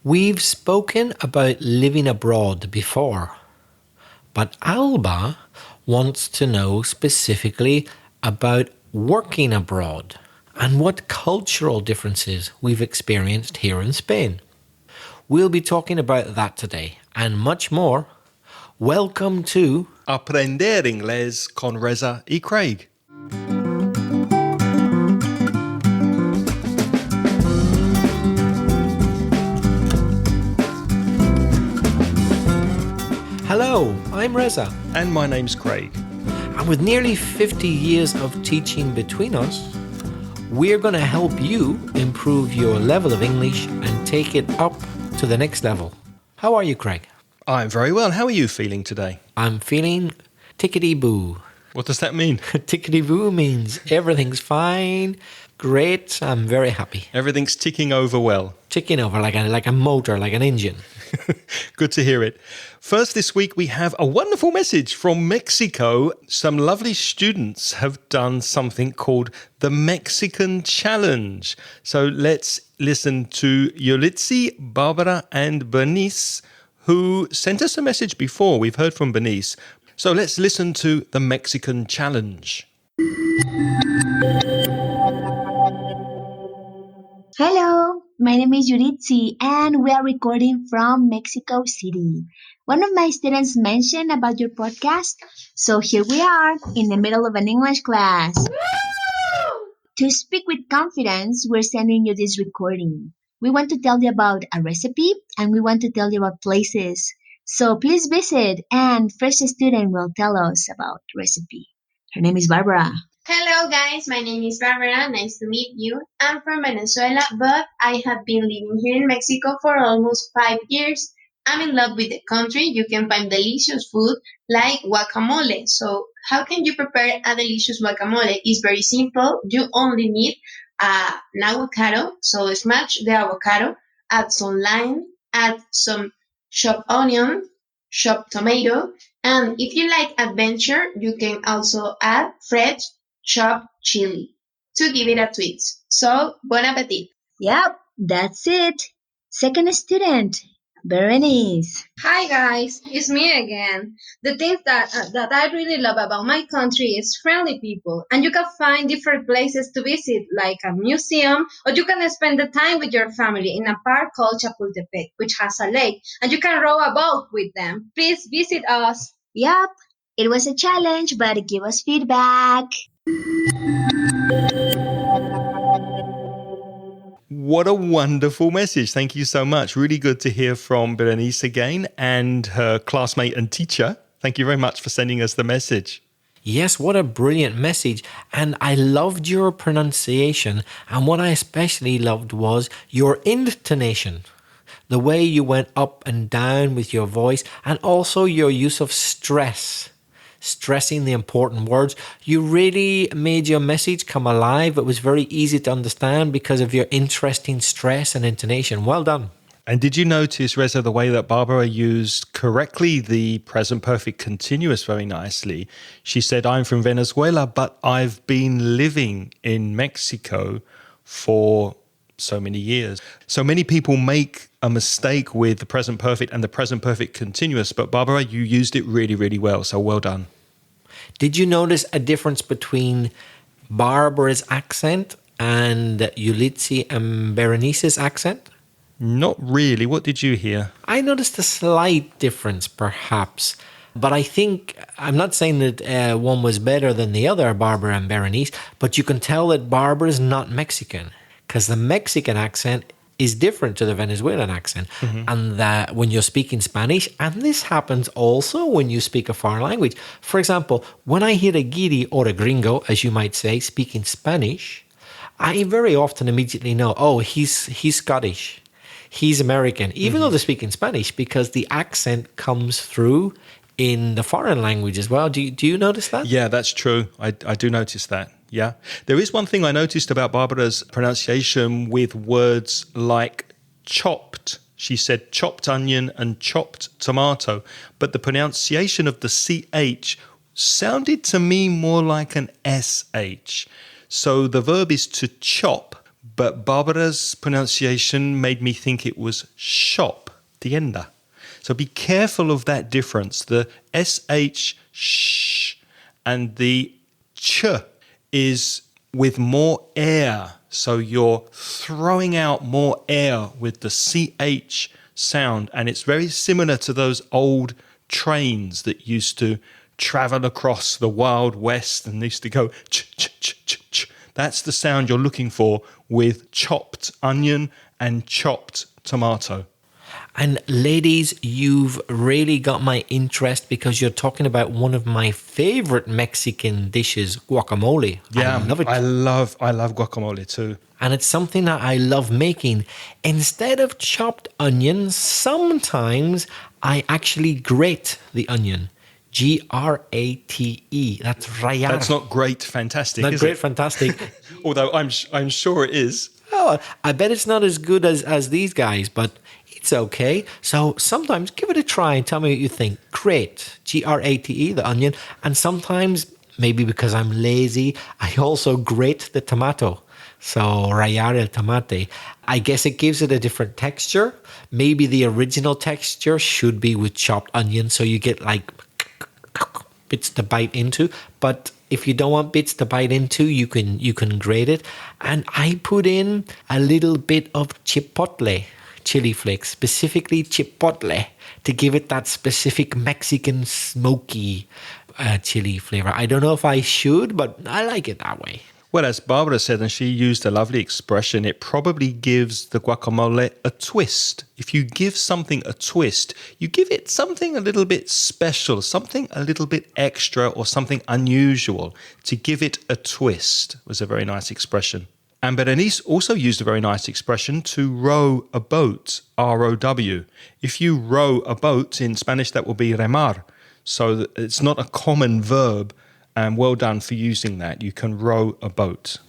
We've spoken about living abroad before, but Alba wants to know specifically about working abroad and what cultural differences we've experienced here in Spain. We'll be talking about that today and much more. Welcome to Aprender Inglés con Reza y Craig. Hello, I'm Reza. And my name's Craig. And with nearly 50 years of teaching between us, we're going to help you improve your level of English and take it up to the next level. How are you, Craig? I'm very well. How are you feeling today? I'm feeling tickety-boo. What does that mean? Tickety-boo means everything's fine, great, I'm very happy. Everything's ticking over well. Ticking over like a motor, like an engine. Good to hear it. First this week, we have a wonderful message from Mexico. Some lovely students have done something called the Mexican Challenge. So let's listen to Yulitzi, Barbara, and Bernice, who sent us a message before. We've heard from Bernice. So let's listen to the Mexican Challenge. Hello, my name is Yuritsi and we are recording from Mexico City. One of my students mentioned about your podcast, so here we are in the middle of an English class. To speak with confidence, we're sending you this recording. We want to tell you about a recipe and we want to tell you about places. So please visit and first student will tell us about recipe. Her name is Barbara. Hello guys, my name is Barbara. Nice to meet you. I'm from Venezuela, but I have been living here in Mexico for almost 5 years. I'm in love with the country. You can find delicious food like guacamole. So how can you prepare a delicious guacamole? It's very simple. You only need an avocado. So smash the avocado, add some lime, add some chopped onion, chopped tomato, and if you like adventure, you can also add fresh chopped chili to give it a twist. So, bon appetit! Yep, that's it. Second student, Berenice. Hi guys, it's me again. The thing that I really love about my country is friendly people, and you can find different places to visit, like a museum, or you can spend the time with your family in a park called Chapultepec, which has a lake, and you can row a boat with them. Please visit us. Yep, it was a challenge, but give us feedback. What a wonderful message. Thank you so much. Really good to hear from Berenice again and her classmate and teacher. Thank you very much for sending us the message. Yes, what a brilliant message. And I loved your pronunciation. And what I especially loved was your intonation. The way you went up and down with your voice and also your use of stressing the important words. You really made your message come alive. It was very easy to understand because of your interesting stress and intonation. Well done. And did you notice, Reza, the way that Barbara used correctly the present perfect continuous very nicely? She said, I'm from Venezuela, but I've been living in Mexico for so many years. So many people make a mistake with the present perfect and the present perfect continuous, but Barbara, you used it really, really well. So well done. Did you notice a difference between Barbara's accent and Yulitzi and Berenice's accent? Not really. What did you hear? I noticed a slight difference, perhaps. But I think, I'm not saying that one was better than the other, Barbara and Berenice, but you can tell that Barbara is not Mexican because the Mexican accent is different to the Venezuelan accent. Mm-hmm. And that when you're speaking Spanish, and this happens also when you speak a foreign language. For example, when I hear a guiri or a gringo, as you might say, speaking Spanish, I very often immediately know, oh, he's Scottish. He's American, even though they're speaking Spanish, because the accent comes through in the foreign language as well. Do you notice that? Yeah, that's true. I do notice that. Yeah. There is one thing I noticed about Barbara's pronunciation with words like chopped. She said chopped onion and chopped tomato, but the pronunciation of the CH sounded to me more like an SH. So the verb is to chop, but Barbara's pronunciation made me think it was shop, tienda. So be careful of that difference. The SH sh and the ch is with more air. So you're throwing out more air with the CH sound. And it's very similar to those old trains that used to travel across the Wild West and used to go ch, ch, ch, ch, ch. That's the sound you're looking for with chopped onion and chopped tomato. And ladies, you've really got my interest because you're talking about one of my favorite Mexican dishes, guacamole. Yeah, I love it. I love guacamole too. And it's something that I love making. Instead of chopped onions, sometimes I actually grate the onion. Grate. That's rayar. That's not great, fantastic, Not is great, it? fantastic. Although I'm sure it is. Oh, I bet it's not as good as these guys, but it's okay. So sometimes give it a try and tell me what you think. Grate, Grate, the onion. And sometimes, maybe because I'm lazy, I also grate the tomato. So rayar el tomate. I guess it gives it a different texture. Maybe the original texture should be with chopped onion, so you get like bits to bite into. But if you don't want bits to bite into, you can grate it. And I put in a little bit of chipotle chili flakes, specifically chipotle, to give it that specific Mexican smoky chili flavor. I don't know if I should, but I like it that way. Well, as Barbara said, and she used a lovely expression, it probably gives the guacamole a twist. If you give something a twist, you give it something a little bit special, something a little bit extra, or something unusual. To give it a twist was a very nice expression. And Berenice also used a very nice expression, to row a boat, R-O-W. If you row a boat, in Spanish that will be remar. So it's not a common verb. And well done for using that. You can row a boat.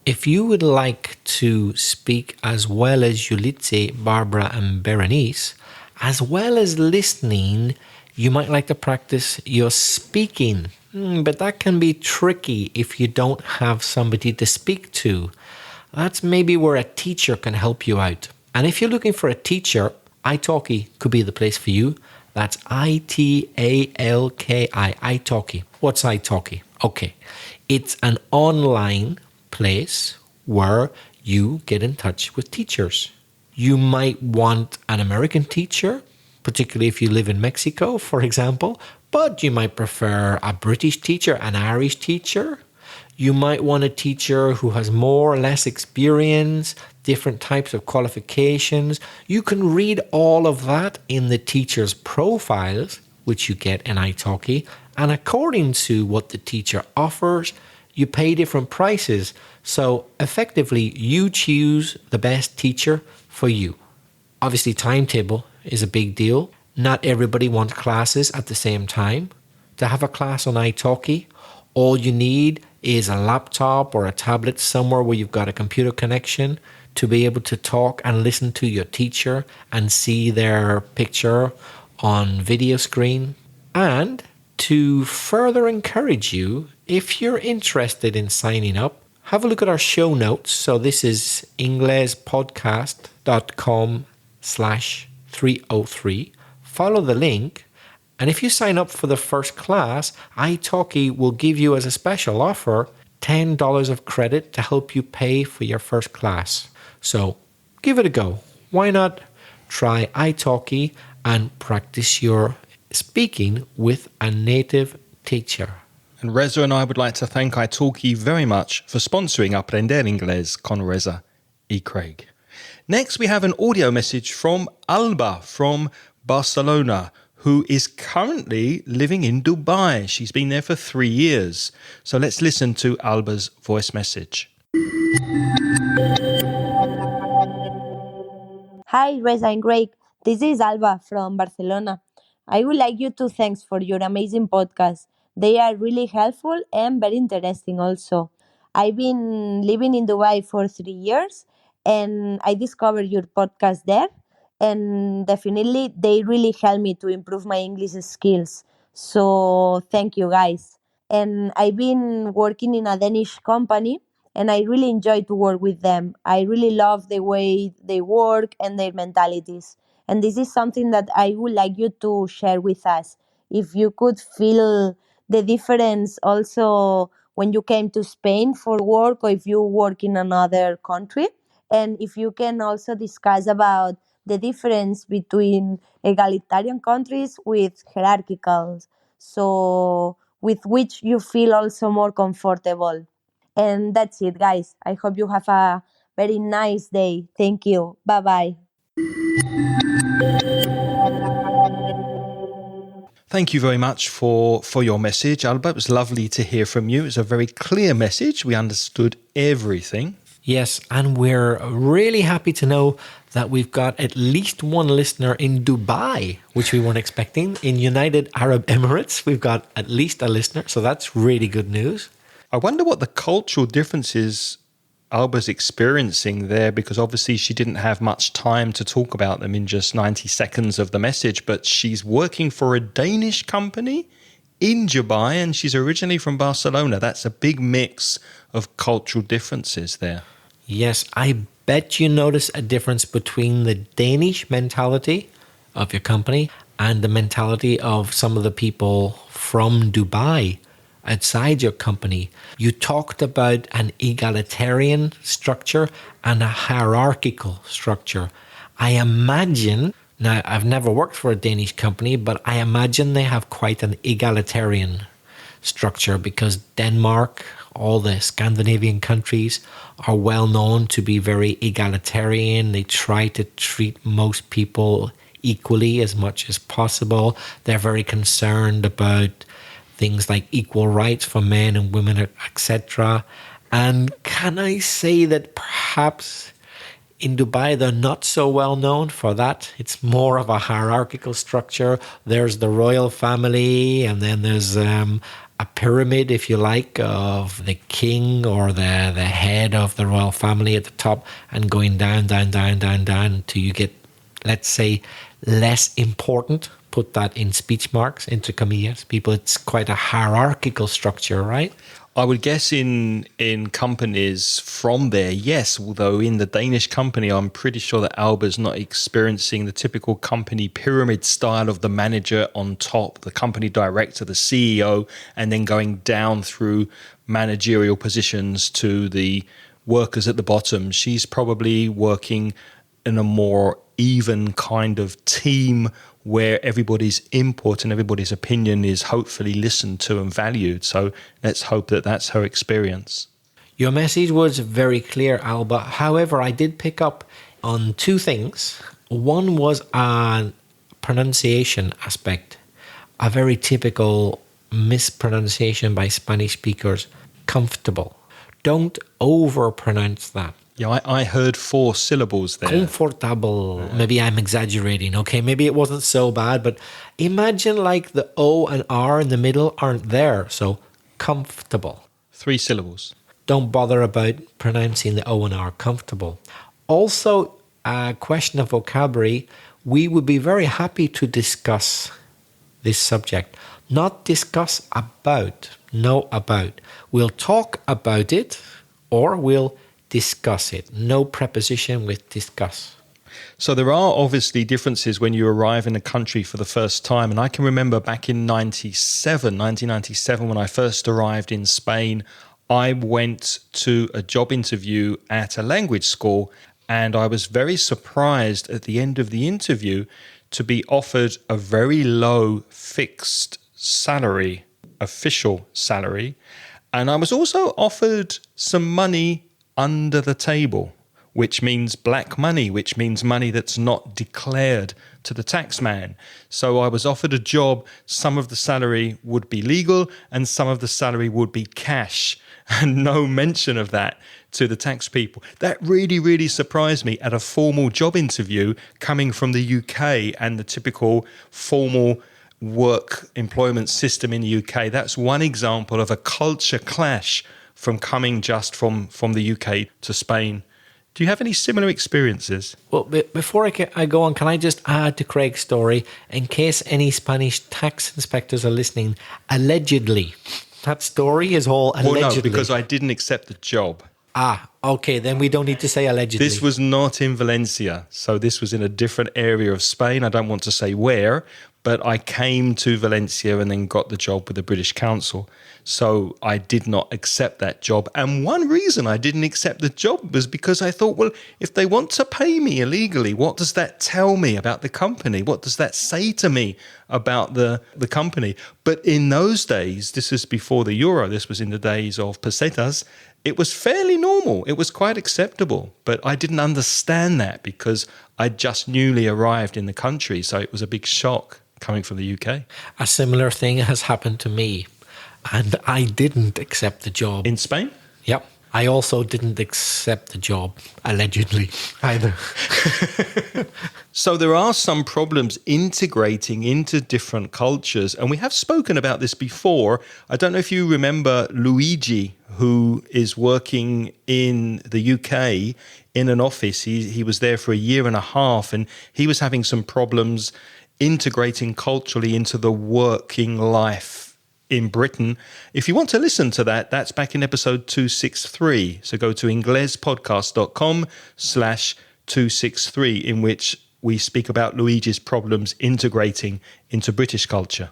If you would like to speak as well as Yulitze, Barbara, and Berenice, as well as listening, you might like to practice your speaking. But that can be tricky if you don't have somebody to speak to. That's maybe where a teacher can help you out. And if you're looking for a teacher, italki could be the place for you. That's italki, italki. What's italki? Okay, it's an online place where you get in touch with teachers. You might want an American teacher, particularly if you live in Mexico, for example, but you might prefer a British teacher, an Irish teacher. You might want a teacher who has more or less experience, different types of qualifications. You can read all of that in the teacher's profiles, which you get in italki. And according to what the teacher offers, you pay different prices. So effectively, you choose the best teacher for you. Obviously, timetable is a big deal. Not everybody wants classes at the same time. To have a class on italki, all you need is a laptop or a tablet somewhere where you've got a computer connection to be able to talk and listen to your teacher and see their picture on video screen. And to further encourage you, if you're interested in signing up, have a look at our show notes. So this is inglespodcast.com/303. Follow the link. And if you sign up for the first class, italki will give you as a special offer $10 of credit to help you pay for your first class. So give it a go. Why not try italki and practice your speaking with a native teacher? And Reza and I would like to thank italki very much for sponsoring Aprender Inglés con Reza E. Craig. Next, we have an audio message from Alba from Barcelona, who is currently living in Dubai. She's been there for 3 years. So let's listen to Alba's voice message. Hi, Reza and Greg. This is Alba from Barcelona. I would like you to thanks for your amazing podcast. They are really helpful and very interesting also. I've been living in Dubai for 3 years and I discovered your podcast there, and definitely they really helped me to improve my English skills. So thank you guys. And I've been working in a Danish company and I really enjoy to work with them. I really love the way they work and their mentalities. And this is something that I would like you to share with us. If you could feel the difference also when you came to Spain for work, or if you work in another country, and if you can also discuss about the difference between egalitarian countries with hierarchical, so with which you feel also more comfortable. And that's it, guys. I hope you have a very nice day. Thank you. Bye bye. Thank you very much for your message, Alba. It was lovely to hear from you. It was a very clear message. We understood everything. Yes, and we're really happy to know that we've got at least one listener in Dubai, which we weren't expecting. In United Arab Emirates, we've got at least a listener, so that's really good news. I wonder what the cultural differences Alba's experiencing there, because obviously she didn't have much time to talk about them in just 90 seconds of the message, but she's working for a Danish company in Dubai and she's originally from Barcelona. That's a big mix of cultural differences there. Yes, I bet you notice a difference between the Danish mentality of your company and the mentality of some of the people from Dubai outside your company. You talked about an egalitarian structure and a hierarchical structure. I imagine, now I've never worked for a Danish company, but I imagine they have quite an egalitarian structure because Denmark, all the Scandinavian countries are well known to be very egalitarian. They try to treat most people equally as much as possible. They're very concerned about things like equal rights for men and women, etc. And can I say that perhaps in Dubai, they're not so well known for that. It's more of a hierarchical structure. There's the royal family, and then there's a pyramid, if you like, of the king or the head of the royal family at the top, and going down until you get, let's say, less important. Put that in speech marks, into comillas. People, it's quite a hierarchical structure, right? I would guess in companies from there, yes. Although in the Danish company, I'm pretty sure that Alba's not experiencing the typical company pyramid style of the manager on top, the company director, the CEO, and then going down through managerial positions to the workers at the bottom. She's probably working in a more even kind of team where everybody's input and everybody's opinion is hopefully listened to and valued. So let's hope that that's her experience. Your message was very clear, Alba. However, I did pick up on two things. One was a pronunciation aspect, a very typical mispronunciation by Spanish speakers, comfortable. Don't overpronounce that. Yeah, I heard 4 syllables there. Comfortable. Maybe I'm exaggerating. Okay, maybe it wasn't so bad, but imagine like the O and R in the middle aren't there. So comfortable. 3 syllables. Don't bother about pronouncing the O and R. Comfortable. Also, a question of vocabulary. We would be very happy to discuss this subject. Not discuss about. No, about. We'll talk about it, or we'll discuss it. No preposition with discuss. So there are obviously differences when you arrive in a country for the first time. And I can remember back in 1997, when I first arrived in Spain, I went to a job interview at a language school. And I was very surprised at the end of the interview to be offered a very low fixed salary, official salary. And I was also offered some money under the table, which means black money, which means money that's not declared to the tax man. So I was offered a job. Some of the salary would be legal and some of the salary would be cash, and no mention of that to the tax people. That really, really surprised me at a formal job interview coming from the UK and the typical formal work employment system in the UK. That's one example of a culture clash from coming just from the UK to Spain. Do you have any similar experiences? Well, before I go on, can I just add to Craig's story, in case any Spanish tax inspectors are listening, allegedly. That story is all allegedly. Well, no, because I didn't accept the job. Okay, then we don't need to say allegedly. This was not in Valencia. So this was in a different area of Spain. I don't want to say where, but I came to Valencia and then got the job with the British Council. So I did not accept that job. And one reason I didn't accept the job was because I thought, well, if they want to pay me illegally, what does that tell me about the company? What does that say to me about the company? But in those days, this is before the euro, this was in the days of pesetas, it was fairly normal. It was quite acceptable. But I didn't understand that because I just newly arrived in the country. So it was a big shock coming from the UK. A similar thing has happened to me, and I didn't accept the job. In Spain? Yep. I also didn't accept the job, allegedly, either. So there are some problems integrating into different cultures. And we have spoken about this before. I don't know if you remember Luigi, who is working in the UK in an office. He was there for a year and a half, and he was having some problems integrating culturally into the working life in Britain. If you want to listen to that, that's back in episode 263. So go to inglespodcast.com/263, in which we speak about Luigi's problems integrating into British culture.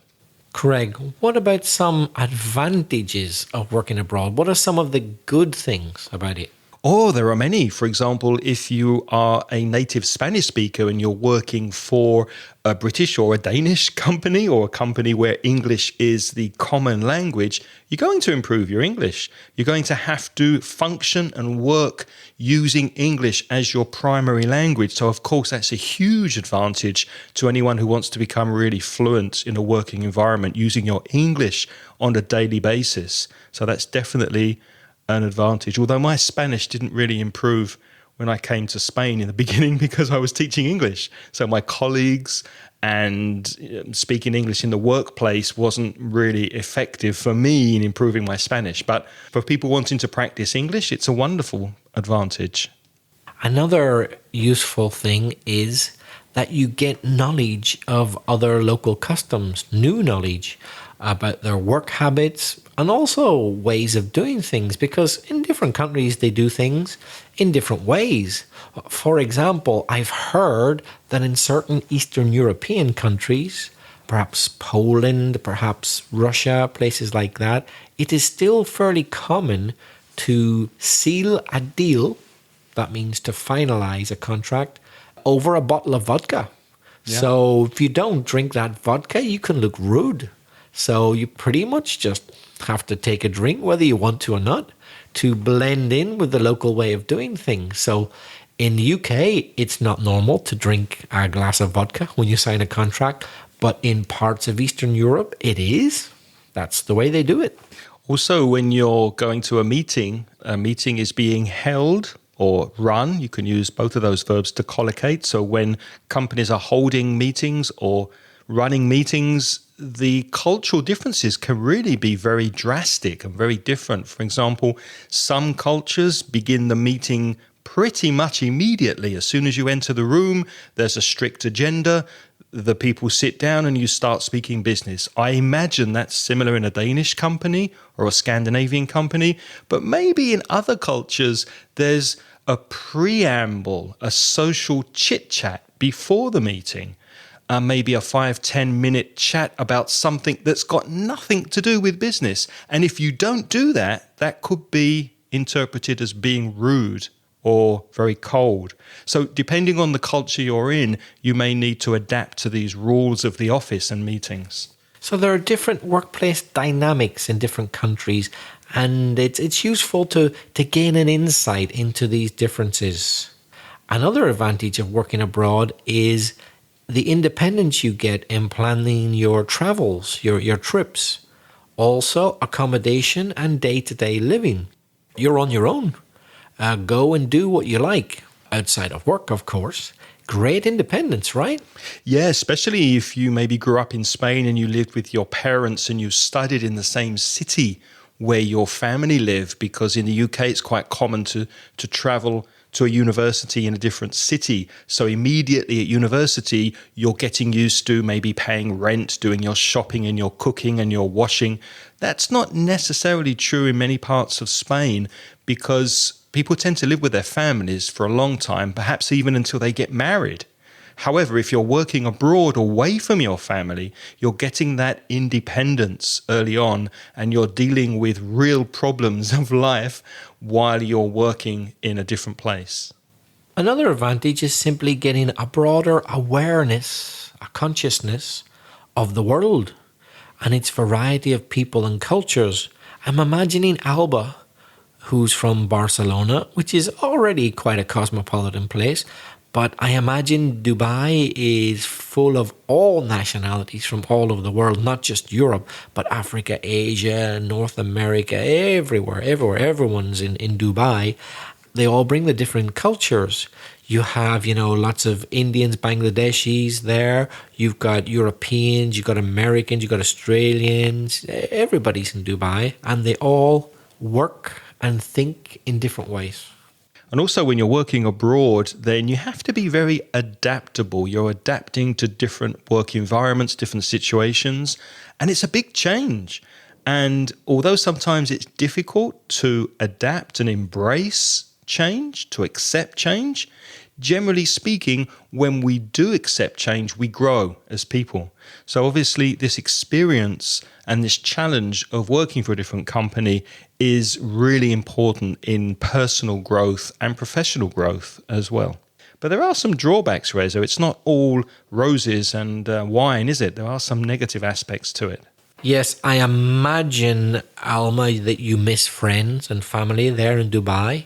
Craig, what about some advantages of working abroad? What are some of the good things about it? Oh, there are many. For example, if you are a native Spanish speaker and you're working for a British or a Danish company, or a company where English is the common language, you're going to improve your English. You're going to have to function and work using English as your primary language. So, of course, that's a huge advantage to anyone who wants to become really fluent in a working environment using your English on a daily basis. So that's definitely an advantage. Although my Spanish didn't really improve when I came to Spain in the beginning because I was teaching English. So my colleagues and speaking English in the workplace wasn't really effective for me in improving my Spanish. But for people wanting to practice English, it's a wonderful advantage. Another useful thing is that you get knowledge of other local customs, new knowledge about their work habits and also ways of doing things, because in different countries they do things in different ways. For example, I've heard that in certain Eastern European countries, perhaps Poland, perhaps Russia, places like that, it is still fairly common to seal a deal, that means to finalize a contract, over a bottle of vodka. Yeah. So if you don't drink that vodka, you can look rude. So you pretty much just have to take a drink, whether you want to or not, to blend in with the local way of doing things. So in the UK, it's not normal to drink a glass of vodka when you sign a contract, but in parts of Eastern Europe, it is. That's the way they do it. Also, when you're going to a meeting is being held or run. You can use both of those verbs to collocate. So when companies are holding meetings or running meetings, the cultural differences can really be very drastic and very different. For example, some cultures begin the meeting pretty much immediately. As soon as you enter the room, there's a strict agenda. The people sit down and you start speaking business. I imagine that's similar in a Danish company or a Scandinavian company, but maybe in other cultures, there's a preamble, a social chit-chat before the meeting. Maybe a 5-10 minute chat about something that's got nothing to do with business. And if you don't do that, that could be interpreted as being rude or very cold. So depending on the culture you're in, you may need to adapt to these rules of the office and meetings. So there are different workplace dynamics in different countries, and it's useful to gain an insight into these differences. Another advantage of working abroad is the independence you get in planning your travels, your trips. Also, accommodation and day-to-day living. You're on your own. Go and do what you like, outside of work, of course. Great independence, right? Yeah, especially if you maybe grew up in Spain and you lived with your parents and you studied in the same city where your family live, because in the UK it's quite common to travel to a university in a different city. So immediately at university, you're getting used to maybe paying rent, doing your shopping and your cooking and your washing. That's not necessarily true in many parts of Spain, because people tend to live with their families for a long time, perhaps even until they get married. However, if you're working abroad away from your family, you're getting that independence early on and you're dealing with real problems of life while you're working in a different place. Another advantage is simply getting a broader awareness, a consciousness of the world and its variety of people and cultures. I'm imagining Alba, who's from Barcelona, which is already quite a cosmopolitan place, but I imagine Dubai is full of all nationalities from all over the world, not just Europe, but Africa, Asia, North America, everywhere. Everyone's in Dubai. They all bring the different cultures. You have, lots of Indians, Bangladeshis there. You've got Europeans, you've got Americans, you've got Australians. Everybody's in Dubai, and they all work and think in different ways. And also when you're working abroad, then you have to be very adaptable. You're adapting to different work environments, different situations, and it's a big change. And although sometimes it's difficult to adapt and embrace change, to accept change, generally speaking, when we do accept change, we grow as people. So obviously this experience and this challenge of working for a different company is really important in personal growth and professional growth as well. But there are some drawbacks, Rezo. It's not all roses and wine, is it? There are some negative aspects to it. Yes, I imagine, Alma, that you miss friends and family there in Dubai,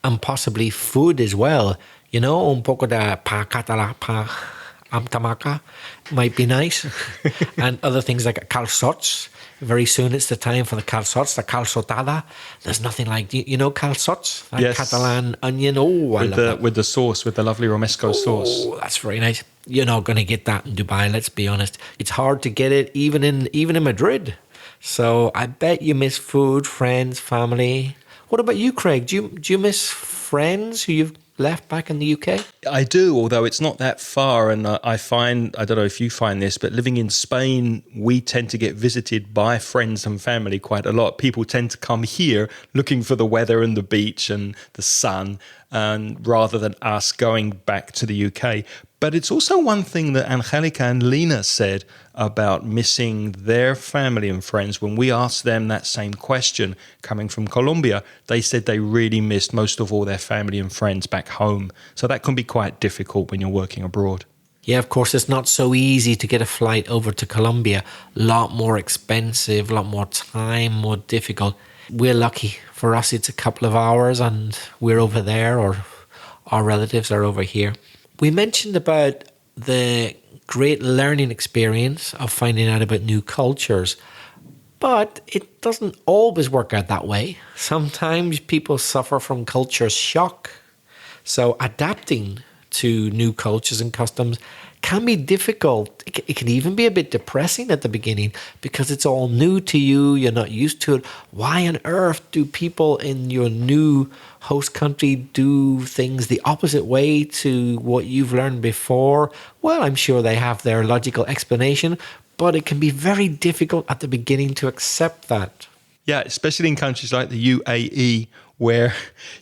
and possibly food as well. Un poco de pa català, pa amtamaka might be nice. And other things like calçots. Very soon it's the time for the calçots, the calçotada. There's nothing like, calçots? Like yes. Catalan onion. Oh, I love that. With the sauce, with the lovely romesco sauce. Oh, that's very nice. You're not going to get that in Dubai, let's be honest. It's hard to get it even in Madrid. So I bet you miss food, friends, family. What about you, Craig? Do you miss friends who you've left back in the UK? I do, although it's not that far. And I don't know if you find this, but living in Spain, we tend to get visited by friends and family quite a lot. People tend to come here looking for the weather and the beach and the sun, rather than us going back to the UK. But it's also one thing that Angelica and Lena said about missing their family and friends. When we asked them that same question coming from Colombia, they said they really missed most of all their family and friends back home. So that can be quite difficult when you're working abroad. Yeah, of course, it's not so easy to get a flight over to Colombia. A lot more expensive, a lot more time, more difficult. We're lucky. For us, it's a couple of hours and we're over there, or our relatives are over here. We mentioned about the great learning experience of finding out about new cultures, but it doesn't always work out that way. Sometimes people suffer from culture shock. So adapting to new cultures and customs can be difficult. It can even be a bit depressing at the beginning because it's all new to you. You're not used to it. Why on earth do people in your new host country do things the opposite way to what you've learned before? Well, I'm sure they have their logical explanation, but it can be very difficult at the beginning to accept that. Yeah, especially in countries like the UAE, where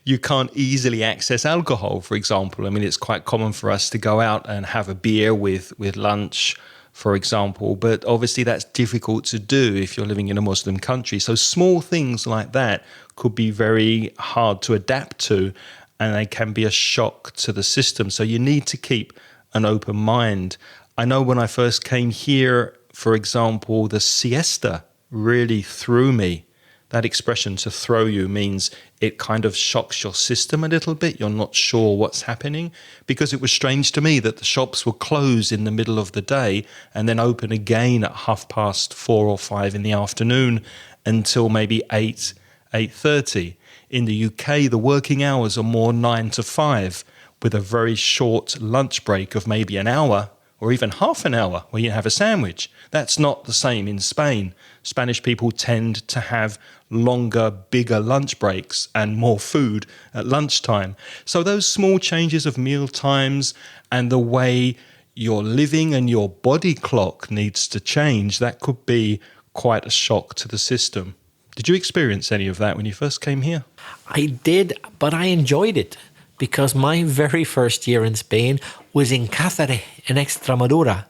you can't easily access alcohol, for example. I mean, it's quite common for us to go out and have a beer with lunch, for example, but obviously that's difficult to do if you're living in a Muslim country. So small things like that could be very hard to adapt to, and they can be a shock to the system. So you need to keep an open mind. I know when I first came here, for example, the siesta really threw me. That expression, to throw you, means it kind of shocks your system a little bit. You're not sure what's happening, because it was strange to me that the shops were closed in the middle of the day and then open again at 4:30 or 5 in the afternoon until maybe 8:30. In the UK, the working hours are more 9 to 5 with a very short lunch break of maybe an hour or even half an hour where you have a sandwich. That's not the same in Spain. Spanish people tend to have longer, bigger lunch breaks and more food at lunchtime. So those small changes of meal times and the way you're living and your body clock needs to change, that could be quite a shock to the system. Did you experience any of that when you first came here? I did, but I enjoyed it because my very first year in Spain was in Cáceres, in Extremadura.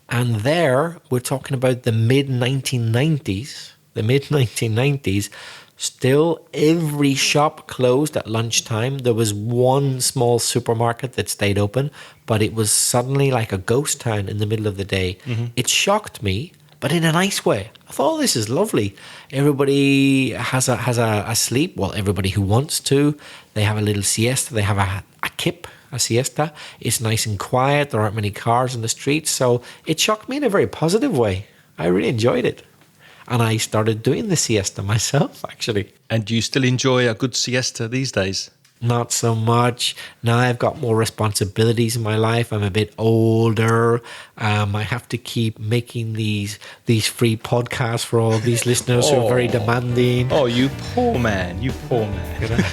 And there, we're talking about the mid-1990s, still every shop closed at lunchtime. There was one small supermarket that stayed open, but it was suddenly like a ghost town in the middle of the day. It shocked me, but in a nice way. I thought, oh, this is lovely. Everybody has a sleep. Well, everybody who wants to. They have a little siesta. They have a siesta. It's nice and quiet. There aren't many cars in the streets. So it shocked me in a very positive way. I really enjoyed it. And I started doing the siesta myself, actually. And do you still enjoy a good siesta these days? Not so much. Now I've got more responsibilities in my life. I'm a bit older. I have to keep making these free podcasts for all these listeners who are very demanding. Oh, you poor man. You poor man.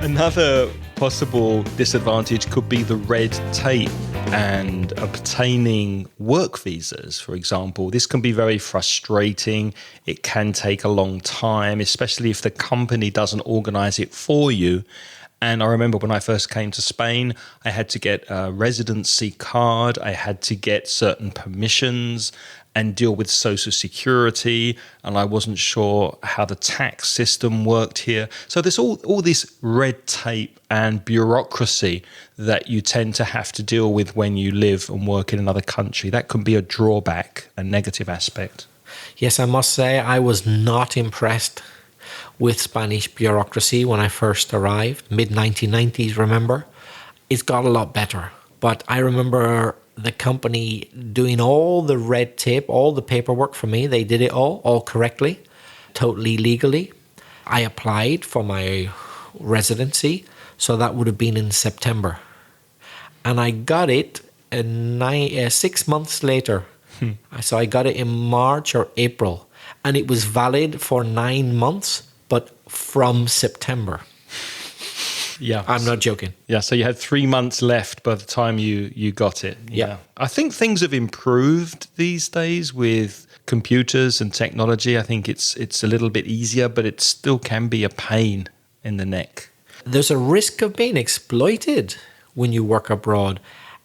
Another possible disadvantage could be the red tape and obtaining work visas, for example. This can be very frustrating. It can take a long time, especially if the company doesn't organize it for you. And I remember when I first came to Spain, I had to get a residency card. I had to get certain permissions and deal with social security. And I wasn't sure how the tax system worked here. So there's all this red tape and bureaucracy that you tend to have to deal with when you live and work in another country. That can be a drawback, a negative aspect. Yes, I must say I was not impressed with Spanish bureaucracy when I first arrived, mid-1990s, remember? It's got a lot better. But I remember the company doing all the red tape, all the paperwork for me. They did it all correctly, totally legally. I applied for my residency, so that would have been in September. And I got it 6 months later. So I got it in March or April. And it was valid for 9 months, but from September. Yeah. I'm not joking. Yeah, so you had 3 months left by the time you got it. Yeah. I think things have improved these days with computers and technology. I think it's a little bit easier, but it still can be a pain in the neck. There's a risk of being exploited when you work abroad.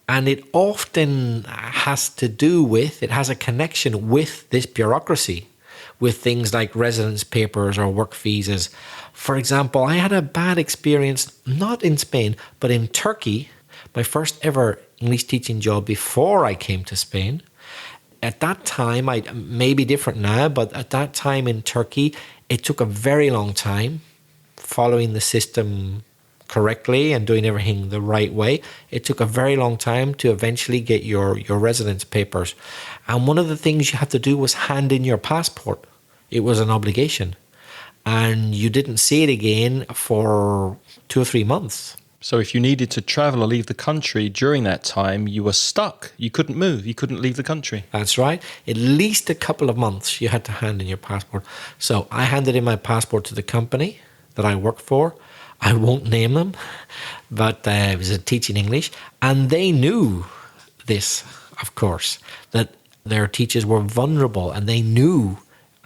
And it often has a connection with this bureaucracy, with things like residence papers or work visas. For example, I had a bad experience, not in Spain, but in Turkey, my first ever English teaching job before I came to Spain. At that time, I may be different now, but at that time in Turkey, it took a very long time following the system correctly and doing everything the right way. It took a very long time to eventually get your residence papers. And one of the things you had to do was hand in your passport. It was an obligation. And you didn't see it again for 2 or 3 months. So if you needed to travel or leave the country during that time, you were stuck. You couldn't move. You couldn't leave the country. That's right. At least a couple of months you had to hand in your passport. So I handed in my passport to the company that I worked for. I won't name them, but I was teaching English. And they knew this, of course, that their teachers were vulnerable, and they knew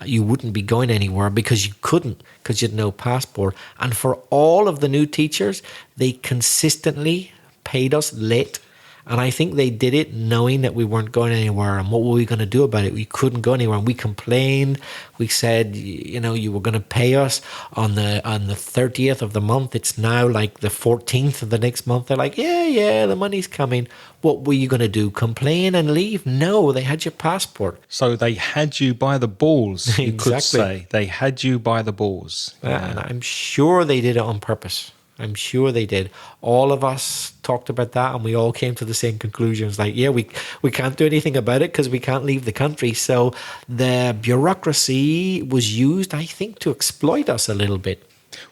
you wouldn't be going anywhere because you couldn't, because you had no passport. And for all of the new teachers, they consistently paid us late. And I think they did it knowing that we weren't going anywhere. And what were we going to do about it? We couldn't go anywhere. And we complained. We said, you were going to pay us on the 30th of the month. It's now like the 14th of the next month. They're like, yeah, the money's coming. What were you going to do? Complain and leave? No, they had your passport. So they had you by the balls, you could Exactly. say. They had you by the balls. And I'm sure they did it on purpose. I'm sure they did. All of us talked about that, and we all came to the same conclusions. Like, we can't do anything about it because we can't leave the country. So the bureaucracy was used, I think, to exploit us a little bit.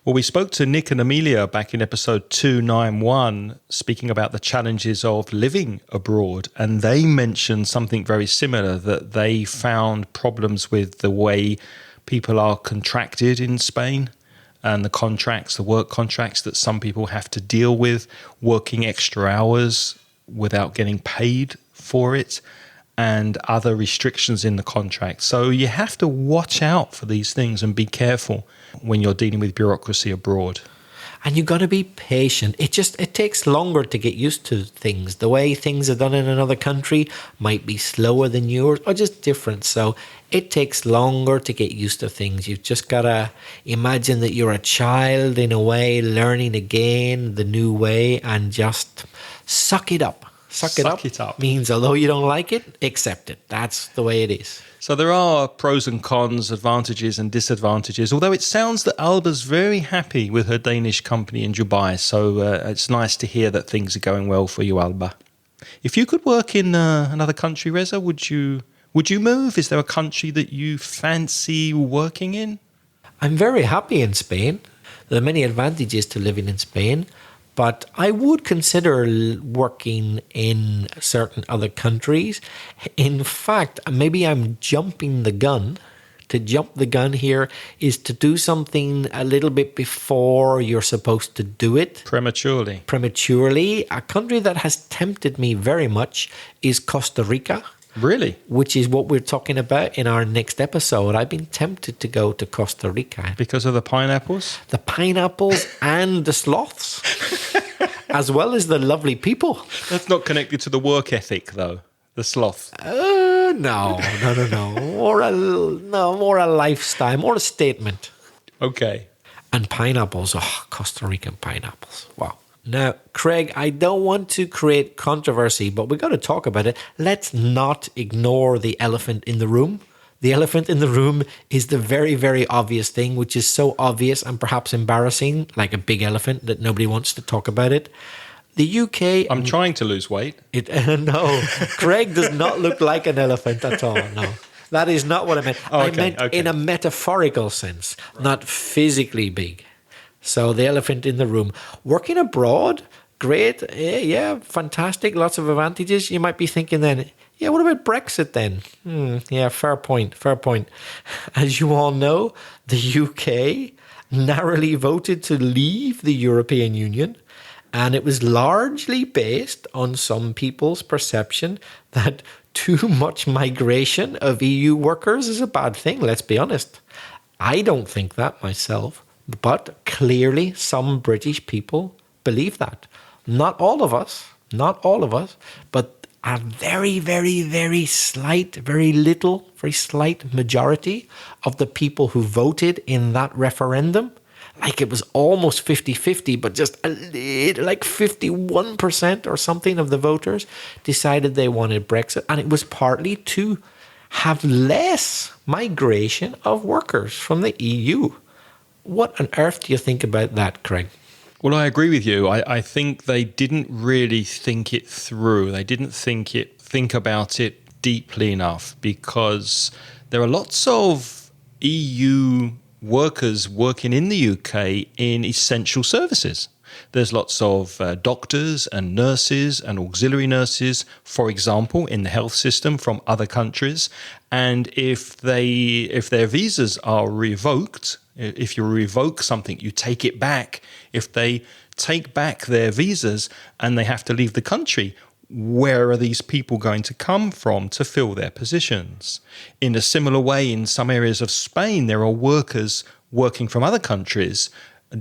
Well, we spoke to Nick and Amelia back in episode 291, speaking about the challenges of living abroad. And they mentioned something very similar, that they found problems with the way people are contracted in Spain. and the contracts, the work contracts that some people have to deal with, working extra hours without getting paid for it, and other restrictions in the contract. So you have to watch out for these things and be careful when you're dealing with bureaucracy abroad. And you got to be patient. It takes longer to get used to things. The way things are done in another country might be slower than yours or just different. So it takes longer to get used to things. You've just got to imagine that you're a child in a way, learning again the new way, and just suck it up. Suck it up means although you don't like it, accept it. That's the way it is. So there are pros and cons, advantages and disadvantages, although it sounds that Alba's very happy with her Danish company in Dubai. So it's nice to hear that things are going well for you, Alba. If you could work in another country, Reza, would you move? Is there a country that you fancy working in? I'm very happy in Spain. There are many advantages to living in Spain. But I would consider working in certain other countries. In fact, maybe I'm jumping the gun. To jump the gun here is to do something a little bit before you're supposed to do it. Prematurely. A country that has tempted me very much is Costa Rica. Really? Which is what we're talking about in our next episode. I've been tempted to go to Costa Rica. Because of the pineapples? The pineapples and the sloths, as well as the lovely people. That's not connected to the work ethic, though, the sloth. No. More a lifestyle, more a statement. Okay. And pineapples. Oh, Costa Rican pineapples. Wow. Now, Craig, I don't want to create controversy, but we've got to talk about it. Let's not ignore the elephant in the room. The elephant in the room is the very, very obvious thing, which is so obvious and perhaps embarrassing, like a big elephant that nobody wants to talk about it. The UK... I'm trying to lose weight. No, Craig does not look like an elephant at all, no. That is not what I meant. I meant in a metaphorical sense, not physically big. So the elephant in the room. Working abroad, great. Yeah, fantastic. Lots of advantages. You might be thinking then, yeah, what about Brexit then? Yeah, fair point. As you all know, the UK narrowly voted to leave the European Union. And it was largely based on some people's perception that too much migration of EU workers is a bad thing. Let's be honest. I don't think that myself. But clearly some British people believe that. Not all of us, but a very, very, very slight, very slight majority of the people who voted in that referendum, like it was almost 50-50, but just a little, like 51% or something of the voters decided they wanted Brexit. And it was partly to have less migration of workers from the EU. What on earth do you think about that, Craig? Well, I agree with you. I think they didn't really think it through. They didn't think about it deeply enough, because there are lots of EU workers working in the UK in essential services. There's lots of doctors and nurses and auxiliary nurses, for example, in the health system from other countries. And if their visas are revoked, if you revoke something, you take it back. If they take back their visas and they have to leave the country, where are these people going to come from to fill their positions? In a similar way, in some areas of Spain, there are workers working from other countries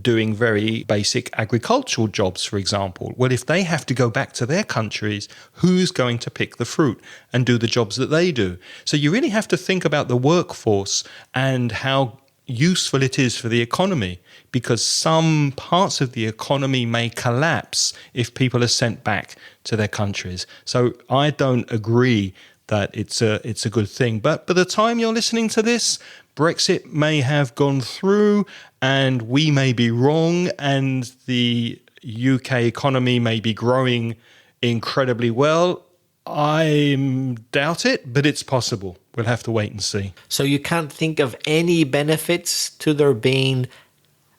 doing very basic agricultural jobs, for example. Well, if they have to go back to their countries, who's going to pick the fruit and do the jobs that they do? So you really have to think about the workforce and how useful it is for the economy, because some parts of the economy may collapse if people are sent back to their countries. So I don't agree that it's a good thing. But by the time you're listening to this, Brexit may have gone through and we may be wrong, and the UK economy may be growing incredibly well. I doubt it, but it's possible. We'll have to wait and see. So you can't think of any benefits to there being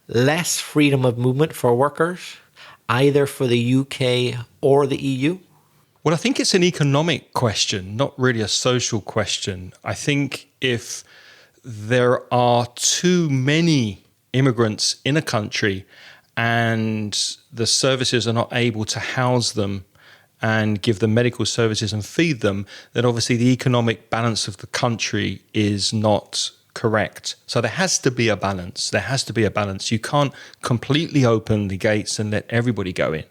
less freedom of movement for workers, either for the UK or the EU? Well, I think it's an economic question, not really a social question. I think if there are too many immigrants in a country and the services are not able to house them and give them medical services and feed them, then obviously the economic balance of the country is not correct. So there has to be a balance. There has to be a balance. You can't completely open the gates and let everybody go in,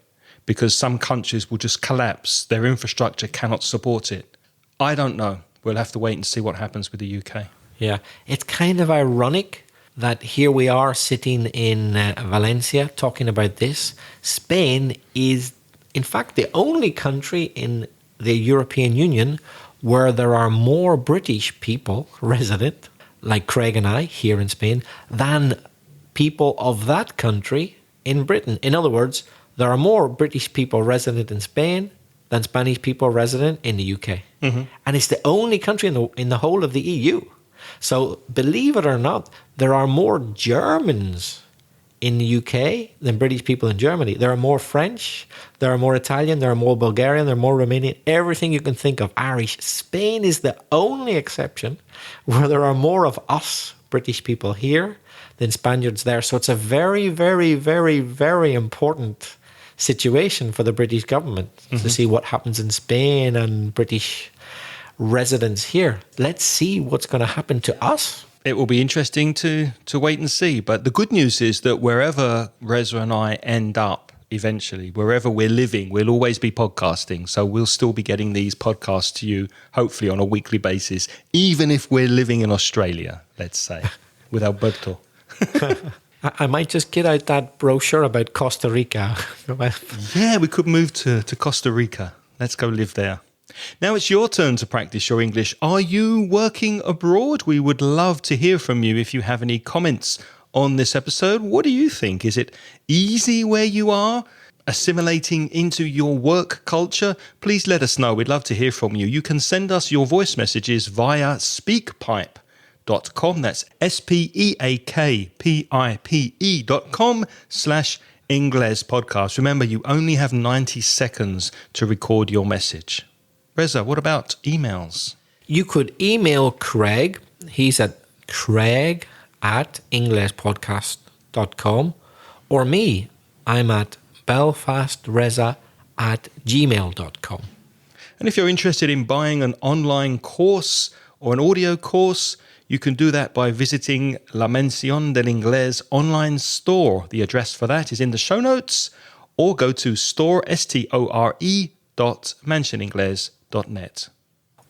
because some countries will just collapse. Their infrastructure cannot support it. I don't know. We'll have to wait and see what happens with the UK. Yeah, it's kind of ironic that here we are sitting in Valencia talking about this. Spain is, in fact, the only country in the European Union where there are more British people resident, like Craig and I here in Spain, than people of that country in Britain. In other words, there are more British people resident in Spain than Spanish people resident in the UK. Mm-hmm. And it's the only country in the whole of the EU. So believe it or not, there are more Germans in the UK than British people in Germany. There are more French, there are more Italian, there are more Bulgarian, there are more Romanian, everything you can think of, Irish. Spain is the only exception where there are more of us British people here than Spaniards there. So it's a very, very, very, very important situation for the British government to see what happens in Spain and British residents here. Let's see what's going to happen to us. It will be interesting to wait and see. But the good news is that wherever Reza and I end up eventually, wherever we're living, we'll always be podcasting. So we'll still be getting these podcasts to you, hopefully on a weekly basis, even if we're living in Australia, let's say, with Alberto. I might just get out that brochure about Costa Rica. Yeah, we could move to Costa Rica. Let's go live there. Now it's your turn to practice your English. Are you working abroad? We would love to hear from you if you have any comments on this episode. What do you think? Is it easy where you are, assimilating into your work culture? Please let us know. We'd love to hear from you. You can send us your voice messages via speakpipe.com. That's speakpipe.com/Ingles podcast. Remember, you only have 90 seconds to record your message. Reza, what about emails? You could email Craig. He's at craig@inglespodcast.com, or me. I'm at belfastreza@gmail.com. And if you're interested in buying an online course or an audio course, you can do that by visiting La Mención del Inglés online store. The address for that is in the show notes, or go to store.mentioningles.net.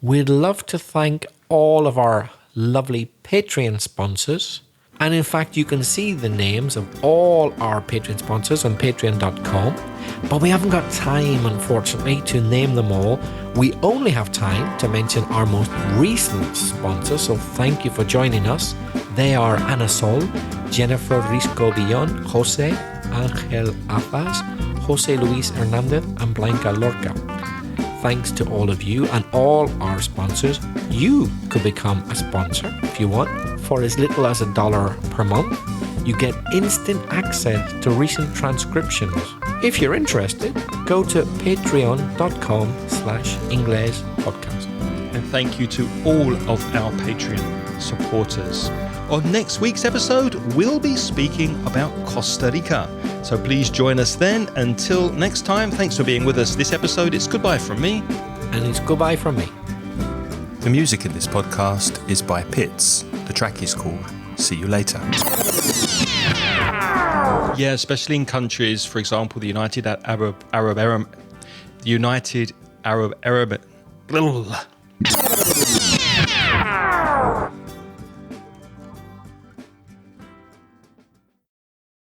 We'd love to thank all of our lovely Patreon sponsors. And in fact, you can see the names of all our Patreon sponsors on patreon.com. But we haven't got time, unfortunately, to name them all. We only have time to mention our most recent sponsors. So thank you for joining us. They are Ana Sol, Jennifer Risco Billon, Jose Angel Afas, Jose Luis Hernandez, and Blanca Lorca. Thanks to all of you and all our sponsors. You could become a sponsor if you want for as little as $1 per month. You get instant access to recent transcriptions. If you're interested, go to patreon.com/Ingles podcast. And thank you to all of our Patreon supporters. On next week's episode, we'll be speaking about Costa Rica. So please join us then. Until next time, thanks for being with us. This episode, it's goodbye from me. And it's goodbye from me. The music in this podcast is by Pitts. The track is called See You Later. Yeah, especially in countries, for example, the United Arab